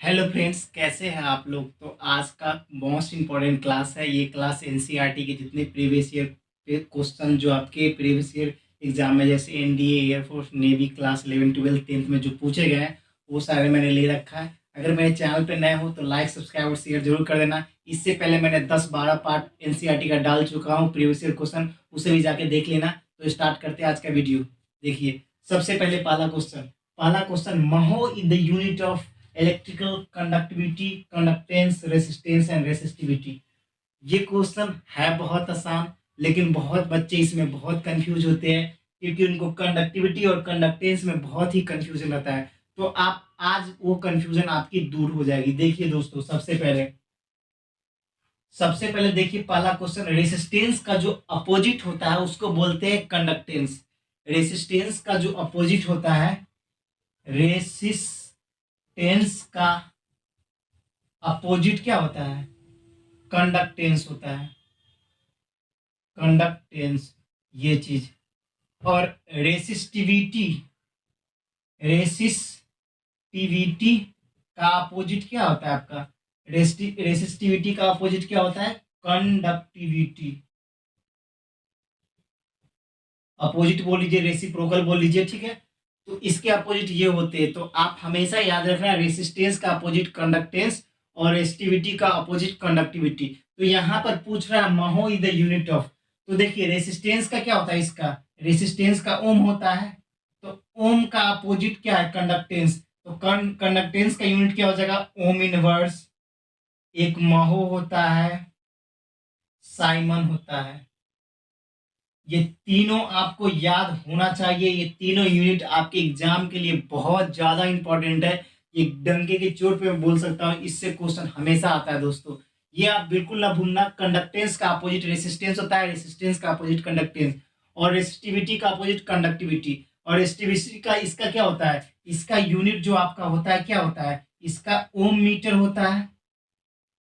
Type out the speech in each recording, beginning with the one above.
Hello friends, कैसे हैं आप लोग। तो आज का मोस्ट इम्पॉर्टेंट क्लास है। ये क्लास एनसीईआरटी के जितने प्रीवियस ईयर क्वेश्चन जो आपके प्रीवियस ईयर एग्जाम में जैसे NDA, air force, navy class 11 12 10th में जो पूछे गए हैं वो सारे मैंने ले रखा है। अगर मेरे चैनल पे नए हो तो लाइक, सब्सक्राइब और शेयर जरूर कर देना। इससे पहले मैंने 10-12 पार्ट एनसीईआरटी का डाल चुका हूँ प्रीवियस ईयर क्वेश्चन, उसे भी जाके देख लेना। तो स्टार्ट करते हैं आज का वीडियो। देखिए, सबसे पहले पहला question, mho is the unit of electrical conductivity, conductance, resistance and resistivity. ये क्वेश्चन है बहुत आसान, लेकिन बहुत बच्चे इसमें बहुत कंफ्यूज होते हैं क्योंकि उनको कंडक्टिविटी और कंडक्टेंस में बहुत ही कंफ्यूजन रहता है। तो आप आज वो कंफ्यूजन आपकी दूर हो जाएगी। देखिए दोस्तों, सबसे पहले देखिए पहला क्वेश्चन, रेसिस्टेंस का जो अपोजिट होता है उसको बोलते हैं कंडक्टेंस। रेसिस्टेंस का जो अपोजिट होता है, रेसिस्टेंस का अपोजिट क्या होता है? कंडक्टेंस होता है। कंडक्टेंस, ये चीज। और रेसिस्टिविटी, रेसिस्टिविटी का अपोजिट क्या होता है आपका? रेसिस्टिविटी का अपोजिट क्या होता है? कंडक्टिविटी। अपोजिट बोल लीजिए, रेसिप्रोकल बोल लीजिए, ठीक है। तो इसके अपोजिट ये होते हैं। तो आप हमेशा याद रखना, रेसिस्टेंस का अपोजिट कंडक्टेंस और रेसिस्टिविटी का अपोजिट कंडक्टिविटी। तो यहाँ पर पूछ रहा है महो इज द यूनिट ऑफ। तो देखिए, रेसिस्टेंस का क्या होता है? इसका रेसिस्टेंस का ओम होता है। तो ओम का अपोजिट क्या है? कंडक्टेंस। तो कंडक्टेंस का यूनिट क्या हो जाएगा? Ohm inverse. एक महो होता है, साइमन होता है। ये तीनों आपको याद होना चाहिए। ये तीनों यूनिट आपके एग्जाम के लिए बहुत ज्यादा इंपॉर्टेंट है। ये डंके की चोट पे मैं बोल सकता हूँ, इससे क्वेश्चन हमेशा आता है दोस्तों। ये आप बिल्कुल ना भूलना। कंडक्टेंस का अपोजिट रेसिस्टेंस होता है, रेसिस्टेंस का अपोजिट कंडक्टेंस, और रेसिस्टिविटी का अपोजिट कंडक्टिविटी। और रेसिस्टिविटी का इसका क्या होता है? इसका यूनिट जो आपका होता है क्या होता है? इसका ओम मीटर होता है।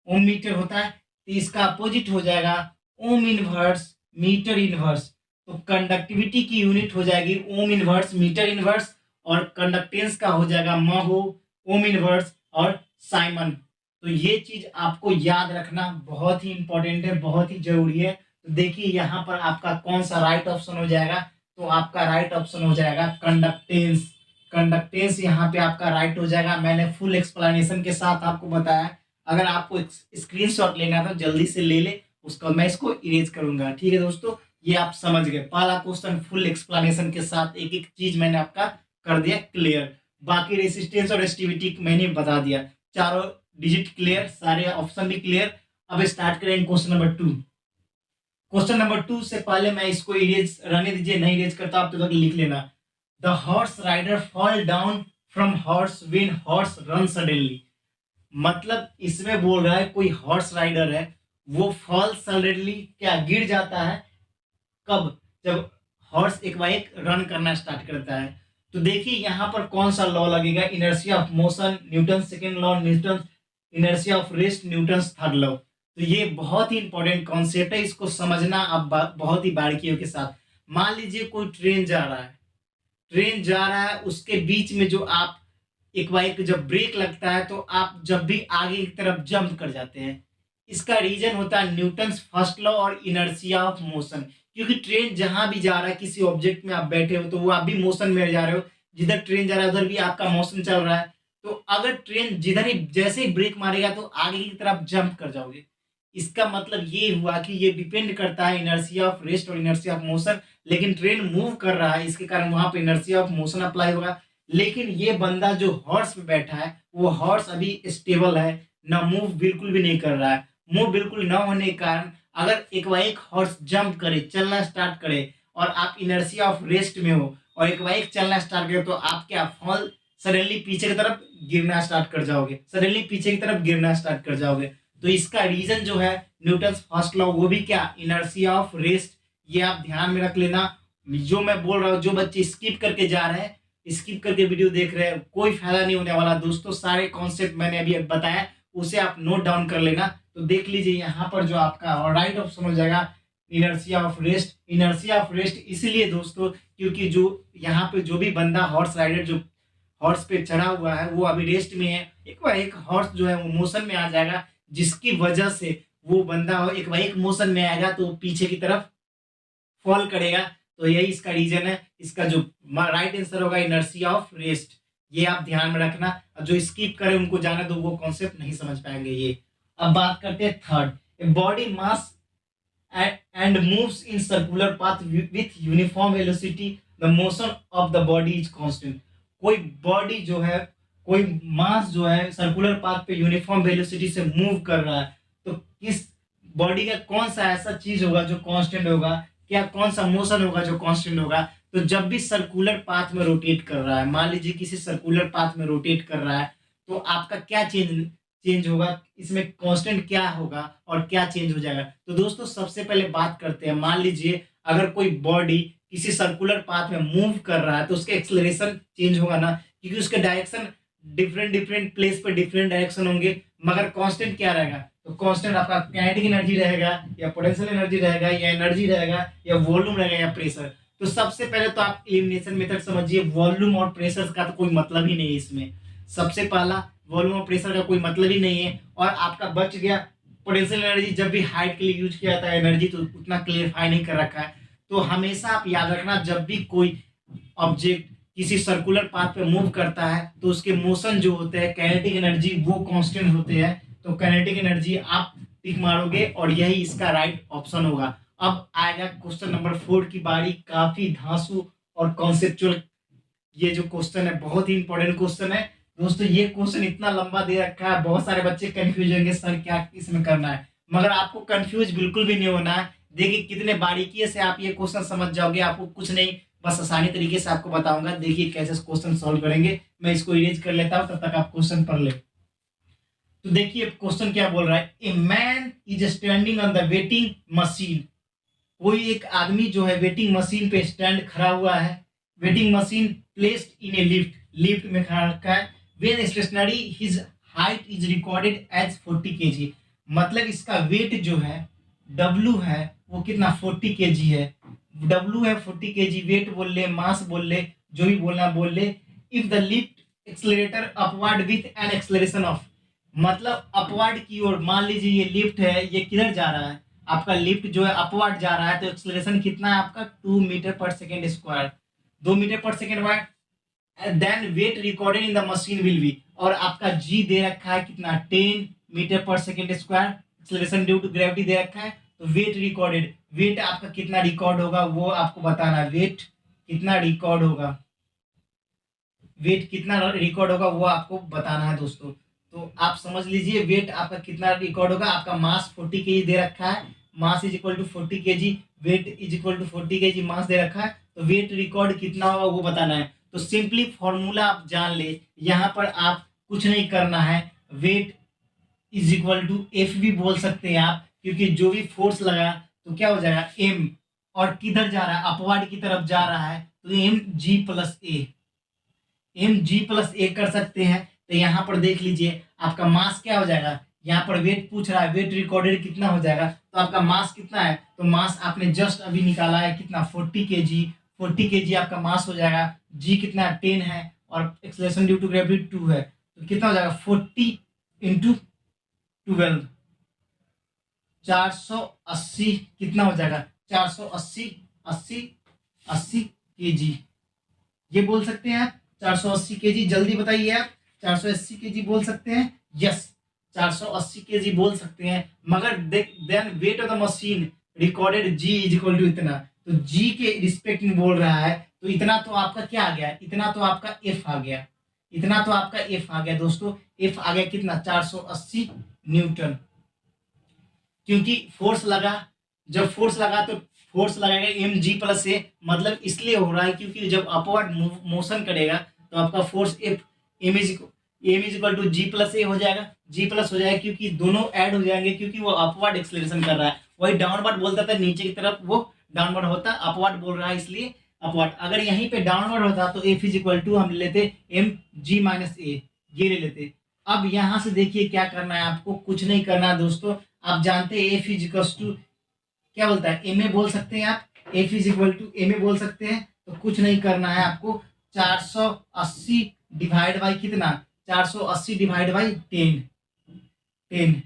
ओम मीटर होता है। तो इसका अपोजिट हो जाएगा ओम इनवर्स, मीटर इनवर्स। तो कंडक्टिविटी की यूनिट हो जाएगी ओम इनवर्स, मीटर इनवर्स। और कंडक्टेंस का हो जाएगा महो, ओम इनवर्स और साइमन। तो ये चीज आपको याद रखना बहुत ही इंपॉर्टेंट है, बहुत ही जरूरी है। तो देखिए यहाँ पर आपका कौन सा राइट ऑप्शन हो जाएगा? तो आपका राइट ऑप्शन हो जाएगा कंडक्टेंस। कंडक्टेंस यहाँ पे आपका राइट हो जाएगा। मैंने फुल एक्सप्लेनेशन के साथ आपको बताया। अगर आपको स्क्रीनशॉट लेना था जल्दी से ले ले, उसका मैं इसको इरेज करूंगा। ठीक है दोस्तों, ये आप समझ गए। पहला क्वेश्चन फुल एक्सप्लेनेशन के साथ एक एक चीज मैंने आपका कर दिया क्लियर। बाकी रेसिस्टेंस और रेसिस्टिविटी मैंने बता दिया, चारों डिजिट क्लियर, सारे ऑप्शन भी क्लियर। अब स्टार्ट करेंगे क्वेश्चन नंबर 2। क्वेश्चन नंबर 2 से पहले मैं इसको इरेज रहने दीजिए, नहीं इरेज करता आप तो तक लिख लेना। The horse rider fall down from horse when horse run suddenly. मतलब इसमें बोल रहा है कोई हॉर्स राइडर है, वो फॉल सडनली क्या गिर जाता है? कब? जब हॉर्स एक बार एक रन करना स्टार्ट करता है। तो देखिए यहाँ पर कौन सा लॉ लगेगा? Inertia of motion, Newton second law, Newton inertia of rest, Newton third law. तो ये बहुत ही इंपॉर्टेंट कॉन्सेप्ट है, इसको समझना आप बहुत ही बारीकियों के साथ। मान लीजिए कोई ट्रेन जा रहा है, ट्रेन जा रहा है, उसके बीच में जो आप एक बाइक जब ब्रेक लगता है तो आप जब भी आगे की तरफ जंप कर जाते हैं। इसका रीजन होता है न्यूटन्स फर्स्ट लॉ और इनर्शिया ऑफ मोशन। क्योंकि ट्रेन जहां भी जा रहा है, किसी ऑब्जेक्ट में आप बैठे हो तो वो आप भी मोशन में जा रहे हो, जिधर ट्रेन जा रहा है उधर भी आपका मोशन चल रहा है। तो अगर ट्रेन जिधर ही जैसे ही ब्रेक मारेगा तो आगे की तरफ जंप कर जाओगे। इसका मतलब ये हुआ कि ये डिपेंड करता है इनर्शिया ऑफ रेस्ट और इनर्शिया ऑफ मोशन। लेकिन ट्रेन मूव कर रहा है, इसके कारण वहां पे इनर्शिया ऑफ मोशन अप्लाई होगा। लेकिन ये बंदा जो हॉर्स पे बैठा है, वो हॉर्स अभी स्टेबल है, ना मूव बिल्कुल भी नहीं कर रहा है। मूव बिल्कुल ना होने के कारण अगर एक बार एक हॉर्स जंप करे, चलना स्टार्ट करे, और आप इनर्शिया ऑफ रेस्ट में हो और एक बार एक चलना स्टार्ट करे, तो आप क्या फॉल सडनली पीछे की तरफ गिरना स्टार्ट कर जाओगे, सडनली पीछे की तरफ गिरना स्टार्ट कर जाओगे। तो इसका रीजन जो है न्यूटन फर्स्ट लॉ, वो भी क्या? Inertia of rest. ये आप ध्यान में रख लेना। जो मैं बोल रहा हूँ, जो बच्चे स्किप करके जा रहे हैं, स्किप करके वीडियो देख रहे हैं, कोई फायदा नहीं होने वाला दोस्तों। सारे कॉन्सेप्ट मैंने अभी बताया, उसे आप नोट डाउन कर लेना। तो देख लीजिए यहाँ पर जो आपका राइट ऑप्शन हो जाएगा inertia of rest. Inertia of rest इसलिए दोस्तों क्योंकि जो यहाँ पे जो भी बंदा हॉर्स राइडर जो हॉर्स पे चढ़ा हुआ है वो अभी रेस्ट में है, एक हॉर्स जो है वो मोशन में आ जाएगा, जिसकी वजह से वो बंदा एक मोशन में आएगा तो पीछे की तरफ फॉल करेगा। तो यही इसका रीजन है। इसका जो राइट आंसर होगा इनर्शिया ऑफ रेस्ट, ये आप ध्यान में रखना। अब जो स्किप करे उनको जाने दो, वो कॉन्सेप्ट नहीं समझ पाएंगे ये। अब बात करते हैं third, body mass and moves in circular path with uniform velocity, the motion of the body is constant। कोई बॉडी जो है, कोई मास जो है सर्कुलर पाथ पे यूनिफॉर्म वेलोसिटी से मूव कर रहा है, तो किस बॉडी का कौन सा ऐसा चीज होगा जो कांस्टेंट होगा, क्या कौन सा मोशन होगा जो कांस्टेंट होगा? तो जब भी सर्कुलर पाथ में रोटेट कर रहा है, मान लीजिए किसी सर्कुलर पाथ में रोटेट कर रहा है, तो आपका क्या चेंज होगा, इसमें कांस्टेंट क्या होगा और क्या चेंज हो जाएगा? तो दोस्तों सबसे पहले बात करते हैं, मान लीजिए अगर कोई बॉडी किसी सर्कुलर पाथ में मूव कर रहा है तो उसके एक्सेलरेशन चेंज होगा ना, क्योंकि उसके डायरेक्शन डिफरेंट प्लेस पर डिफरेंट डायरेक्शन होंगे, मगर कांस्टेंट क्या रहेगा? तो कांस्टेंट आपका काइनेटिक एनर्जी रहेगा या पोटेंशियल एनर्जी रहेगा या एनर्जी रहेगा या वॉल्यूम रहेगा या प्रेशर। तो सबसे पहले तो आप एलिमिनेशन मेथड समझिए, वॉल्यूम और प्रेशर का तो कोई मतलब ही नहीं है इसमें। सबसे पहला वॉल्यूम और प्रेशर का कोई मतलब ही नहीं है, और आपका बच गया पोटेंशियल एनर्जी। जब भी हाइट के लिए यूज किया जाता है एनर्जी, तो उतना क्लियरफाई नहीं कर रखा है। तो हमेशा आप याद रखना, जब भी कोई ऑब्जेक्ट किसी सर्कुलर पाथ पे मूव करता है तो उसके मोशन जो होते हैं, काइनेटिक एनर्जी वो कांस्टेंट होते हैं। तो काइनेटिक एनर्जी आप टिक मारोगे और यही इसका राइट ऑप्शन होगा। अब आएगा क्वेश्चन नंबर 4 की बारी। काफी धांसू और कॉन्सेप्चुअल ये जो क्वेश्चन है, बहुत ही इंपॉर्टेंट क्वेश्चन है दोस्तों। ये क्वेश्चन इतना लंबा दे रखा है, बहुत सारे बच्चे कंफ्यूज होंगे सर क्या इसमें करना है, मगर आपको कंफ्यूज बिल्कुल भी नहीं होना है। देखिए कितने बारीकी से आप ये क्वेश्चन समझ जाओगे, आपको कुछ नहीं, बस आसानी तरीके से आपको बताऊंगा। देखिए कैसे क्वेश्चन सॉल्व करेंगे। मैं इसको इरेज कर लेता हूं, तब तक आप क्वेश्चन पढ़ ले। तो देखिए क्वेश्चन क्या बोल रहा है, a man is standing on the waiting machine. कोई एक आदमी जो है वेटिंग मशीन पे स्टैंड खड़ा हुआ है। Weighing machine placed in a lift, lift में खड़ा रखा है। When stationary his height is recorded as 40 kg। मतलब इसका वेट जो है W है वो कितना 40 kg है। W है 40 kg, वेट बोल ले, मास बोल ले, जो भी बोलना बोल ले। If the lift accelerator upward with an acceleration of, मतलब अपवर्ड की ओर, मान लीजिए ये लिफ्ट है, ये किधर जा रहा है, आपका लिफ्ट जो है अपवर्ड जा रहा है, तो एक्सेलरेशन कितना है आपका 2 metre per second square, 2 metre per second wide. Then weight recorded in the machine will be, और आपका जी दे रखा है कितना 10 metre per second square, acceleration due to gravity दे रखा है। तो वेट रिकॉर्डेड, वेट आपका कितना रिकॉर्ड होगा वो आपको बताना है। वेट कितना रिकॉर्ड होगा, वेट कितना रिकॉर्ड होगा वो आपको बताना है दोस्तों। तो आप समझ लीजिए वेट आपका कितना रिकॉर्ड होगा। आपका मास 40 kg दे रखा है, mass is equal to 40 kg, weight is equal to 40 kg mass दे रखा है। तो वेट रिकॉर्ड कितना होगा वो बताना है। तो सिंपली फॉर्मूला आप जान ले, यहाँ पर आप कुछ नहीं करना है, weight is equal to F भी बोल सकते हैं आप, क्योंकि जो भी फोर्स लगा तो क्या हो जाएगा एम, और किधर जा रहा है अपवर्ड की तरफ जा रहा है, तो एम जी प्लस ए, एम जी प्लस ए कर सकते हैं। तो यहाँ पर देख लीजिए आपका मास क्या हो जाएगा, यहाँ पर वेट पूछ रहा है, वेट रिकॉर्डेड कितना हो जाएगा, तो आपका मास कितना है, तो मास आपने जस्ट अभी निकाला है कितना 40 kg, 40 kg आपका मास हो जाएगा। जी कितना 10 है और एक्सेलरेशन ड्यू टू ग्रेविटी 2 है, तो कितना हो जाएगा 40 इंटू 12, 480 कितना हो जाएगा 480 80 kg, ये बोल सकते हैं आप 480 kg। जल्दी बताइए आप 480 kg बोल सकते हैं, यस 480 kg बोल सकते हैं। मगर then weight of the machine recorded g is equal to इतना, तो जी के रिस्पेक्ट में बोल रहा है, तो इतना तो आपका क्या आ गया, इतना तो आपका एफ आ गया, इतना तो आपका एफ आ गया दोस्तों। एफ आ गया कितना 480 न्यूटन, क्योंकि फोर्स लगा, जब फोर्स लगा तो फोर्स लगाएगा एम जी प्लस ए, मतलब इसलिए हो रहा है क्योंकि जब अपवर्ड मोशन करेगा तो आपका force F M is equal to G plus A हो जाएगा, जी प्लस हो जाएगा क्योंकि दोनों ऐड हो जाएंगे, क्योंकि वो अपवर्ड एक्सेलरेशन कर रहा है। वही डाउनवर्ड बोलता था नीचे की तरफ, वो डाउनवर्ड होता, अपवर्ड बोल रहा है इसलिए अपवर्ड। अगर यहीं पे डाउनवर्ड होता तो एफ इज इक्वल टू हम लेते एम जी माइनस ए, ये ले लेते। अब यहाँ से देखिए क्या करना है आपको, कुछ नहीं करना है दोस्तों। आप जानते हैं एफ इज इक्वल टू क्या बोलता है, एम ए बोल सकते हैं आप, F is equal to m a बोल सकते हैं। तो कुछ नहीं करना है आपको, 480 डिवाइड बाई कितना, 480 डिवाइड बाई 10,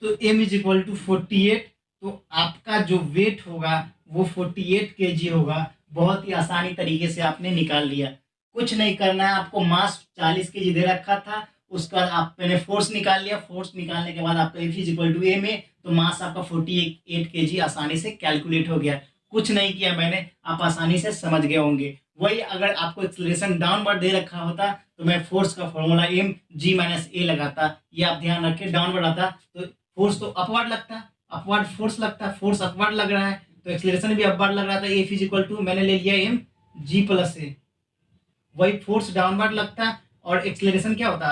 तो m इज इक्वल टू 48। तो आपका जो वेट होगा वो 48 kg होगा। बहुत ही आसानी तरीके से आपने निकाल लिया। कुछ नहीं करना है आपको, मास 40 kg दे रखा था, उसके बाद आपने फोर्स निकाल लिया। फोर्स निकालने के बाद आपका F is equal to m है, तो मास आपका 48 kg आसानी से कैलकुलेट हो गया। कुछ नहीं किया मैंने, आप आसानी से समझ गए होंगे। वही अगर आपको एक्सेलरेशन डाउनवर्ड दे रखा होता तो मैं फोर्स का formula m g minus a लगाता। ये आप ध्यान रखें, डाउनवर्ड आता तो फोर्स तो अपवर्ड लगता, अपवर्ड फोर्स लगता, फोर्स अपवर्ड लग रहा है तो एक्सेलरेशन भी अपवर्ड लग रहा था। F इज इक्वल टू मैंने ले लिया m g प्लस a। वही फोर्स डाउनवर्ड लगता और एक्सेलरेशन क्या होता,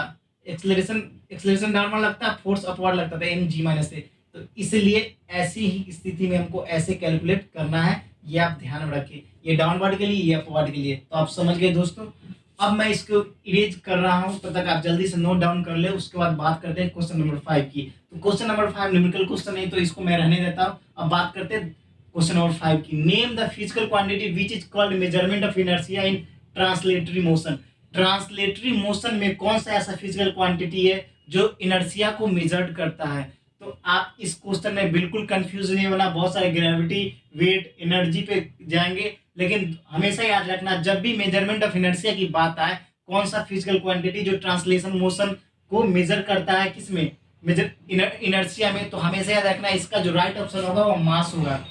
एक्सेलरेशन डाउनवर्ड लगता, फोर्स अपवर्ड लगता था, एम जी माइनस ए। तो इसलिए ऐसी ही स्थिति में हमको ऐसे कैलकुलेट करना है, ये आप ध्यान में रखिए। ये डाउनवर्ड के लिए, ये अपवर्ड के लिए। तो आप समझ गए दोस्तों। अब मैं इसको इरेज कर रहा हूं, तब तक आप जल्दी से नोट डाउन कर ले। उसके बाद बात करते हैं क्वेश्चन नंबर 5 की। तो क्वेश्चन नंबर 5 न्यूमेरिकल क्वेश्चन है, तो इसको मैं रहने देता हूँ। अब बात करते हैं क्वेश्चन नंबर 5 की। Name the physical quantity which is called measurement of inertia in translatory motion. Translatory motion में कौन सा ऐसा फिजिकल क्वांटिटी है जो इनर्शिया को मेजर्ड करता है। तो आप इस क्वेश्चन में बिल्कुल कंफ्यूज नहीं होना। बहुत सारे ग्रेविटी, वेट, एनर्जी पे जाएंगे, लेकिन हमेशा याद रखना जब भी मेजरमेंट ऑफ इनर्शिया की बात आए, कौन सा फिजिकल क्वांटिटी जो ट्रांसलेशन मोशन को मेजर करता है, किसमें, मेजर इनर्शिया में, तो हमेशा याद रखना इसका जो राइट ऑप्शन होगा वो मास होगा।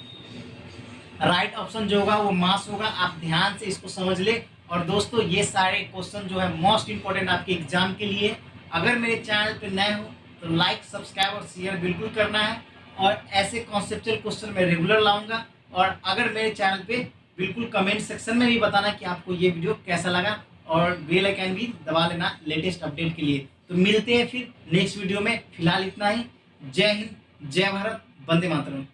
राइट ऑप्शन जो होगा वो मास होगा। आप ध्यान से इसको समझ ले। और दोस्तों ये सारे क्वेश्चन जो है मोस्ट इंपॉर्टेंट आपके एग्जाम के लिए। अगर मेरे चैनल पे नए हो तो लाइक, सब्सक्राइब और शेयर बिल्कुल करना है। और ऐसे कॉन्सेप्चुअल क्वेश्चन मैं रेगुलर लाऊंगा। और अगर मेरे चैनल पे बिल्कुल कमेंट सेक्शन में भी बताना कि आपको ये वीडियो कैसा लगा, और बेल आइकन भी दबा लेना लेटेस्ट अपडेट के लिए। तो मिलते हैं फिर नेक्स्ट वीडियो में। फिलहाल इतना ही। जय हिंद, जय भारत, वंदे मातरम।